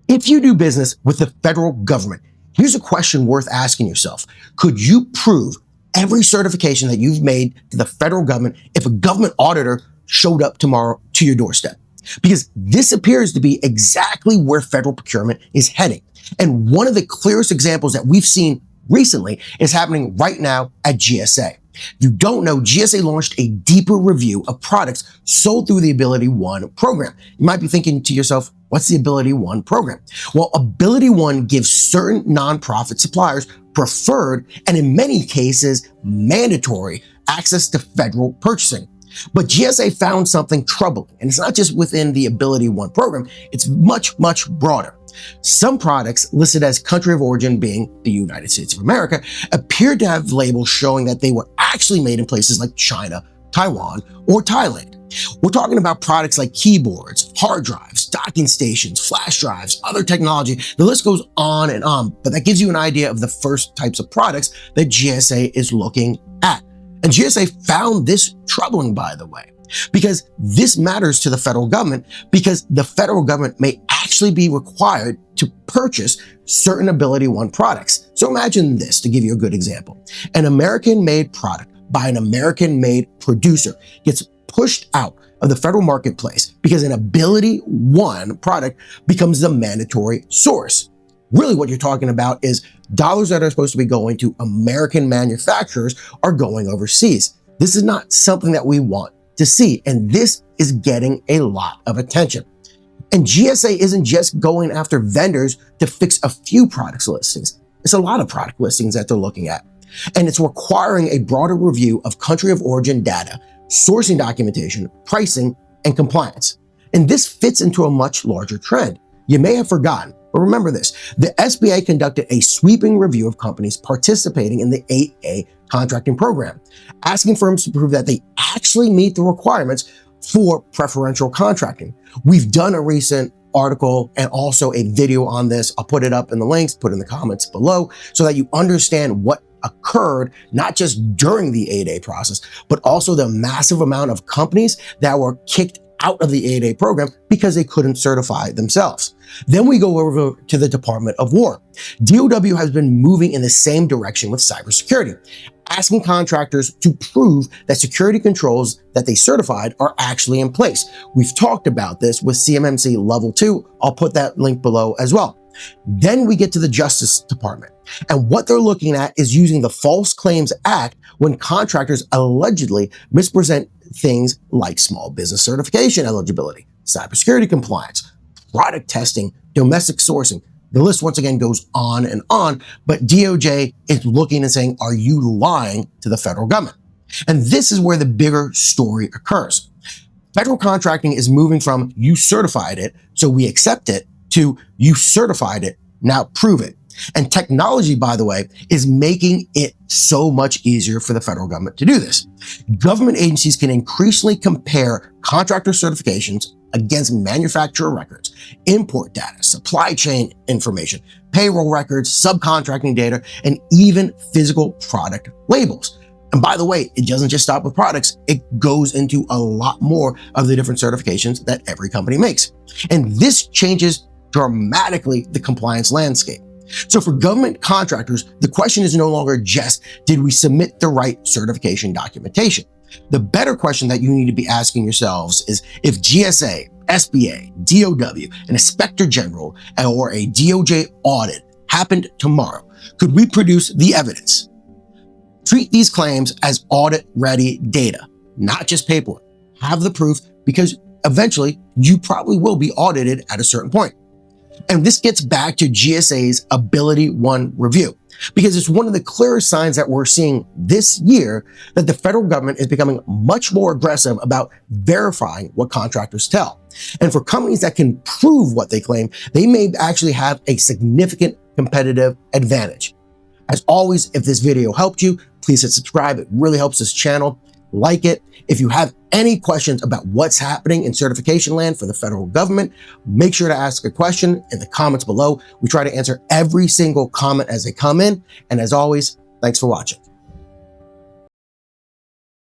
If you do business with the federal government, here's a question worth asking yourself. Could you prove every certification that you've made to the federal government if a government auditor showed up tomorrow to your doorstep? Because this appears to be exactly where federal procurement is heading. And one of the clearest examples that we've seen recently is happening right now at GSA. If you don't know, GSA launched a deeper review of products sold through the AbilityOne program. You might be thinking to yourself, what's the AbilityOne program? Well, AbilityOne gives certain nonprofit suppliers preferred and in many cases mandatory access to federal purchasing. But GSA found something troubling, and it's not just within the AbilityOne program, it's much, much broader. Some products listed as country of origin being the United States of America appeared to have labels showing that they were actually made in places like China, Taiwan, or Thailand. We're talking about products like keyboards, hard drives, docking stations, flash drives, other technology. The list goes on, but that gives you an idea of the first types of products that GSA is looking at. And GSA found this troubling, by the way, because this matters to the federal government because the federal government may actually be required to purchase certain AbilityOne products. So imagine this to give you a good example. An American-made product by an American-made producer gets pushed out of the federal marketplace because an AbilityOne product becomes the mandatory source. Really what you're talking about is dollars that are supposed to be going to American manufacturers are going overseas. This is not something that we want to see, and this is getting a lot of attention. And GSA isn't just going after vendors to fix a few products listings. It's a lot of product listings that they're looking at. And it's requiring a broader review of country of origin data, sourcing documentation, pricing, and compliance. And this fits into a much larger trend. You may have forgotten, but remember this. The SBA conducted a sweeping review of companies participating in the 8A contracting program, asking firms to prove that they actually meet the requirements for preferential contracting. We've done a recent article and also a video on this. I'll put it up in the links, put in the comments below so that you understand what occurred, not just during the 8A process, but also the massive amount of companies that were kicked out of the 8A program because they couldn't certify themselves. Then we go over to the Department of War. DOW has been moving in the same direction with cybersecurity, asking contractors to prove that security controls that they certified are actually in place. We've talked about this with CMMC Level 2. I'll put that link below as well. Then we get to the Justice Department. And what they're looking at is using the False Claims Act when contractors allegedly mispresent things like small business certification eligibility, cybersecurity compliance, product testing, domestic sourcing. The list once again goes on, but DOJ is looking and saying, are you lying to the federal government? And this is where the bigger story occurs. Federal contracting is moving from you certified it, so we accept it, to you certified it, now prove it. And technology, by the way, is making it so much easier for the federal government to do this. Government agencies can increasingly compare contractor certifications against manufacturer records, import data, supply chain information, payroll records, subcontracting data, and even physical product labels. And by the way, it doesn't just stop with products. It goes into a lot more of the different certifications that every company makes. And this changes dramatically the compliance landscape. So for government contractors, the question is no longer just, did we submit the right certification documentation? The better question that you need to be asking yourselves is, if GSA, SBA, DOW, an Inspector General, or a DOJ audit happened tomorrow, could we produce the evidence? Treat these claims as audit-ready data, not just paperwork. Have the proof, because eventually you probably will be audited at a certain point. And this gets back to GSA's AbilityOne review, because it's one of the clearest signs that we're seeing this year that the federal government is becoming much more aggressive about verifying what contractors tell. And for companies that can prove what they claim, they may actually have a significant competitive advantage. As always, if this video helped you, please hit subscribe. It really helps this channel. Like it. If you have any questions about what's happening in certification land for the federal government, make sure to ask a question in the comments below. We try to answer every single comment as they come in. And as always, thanks for watching.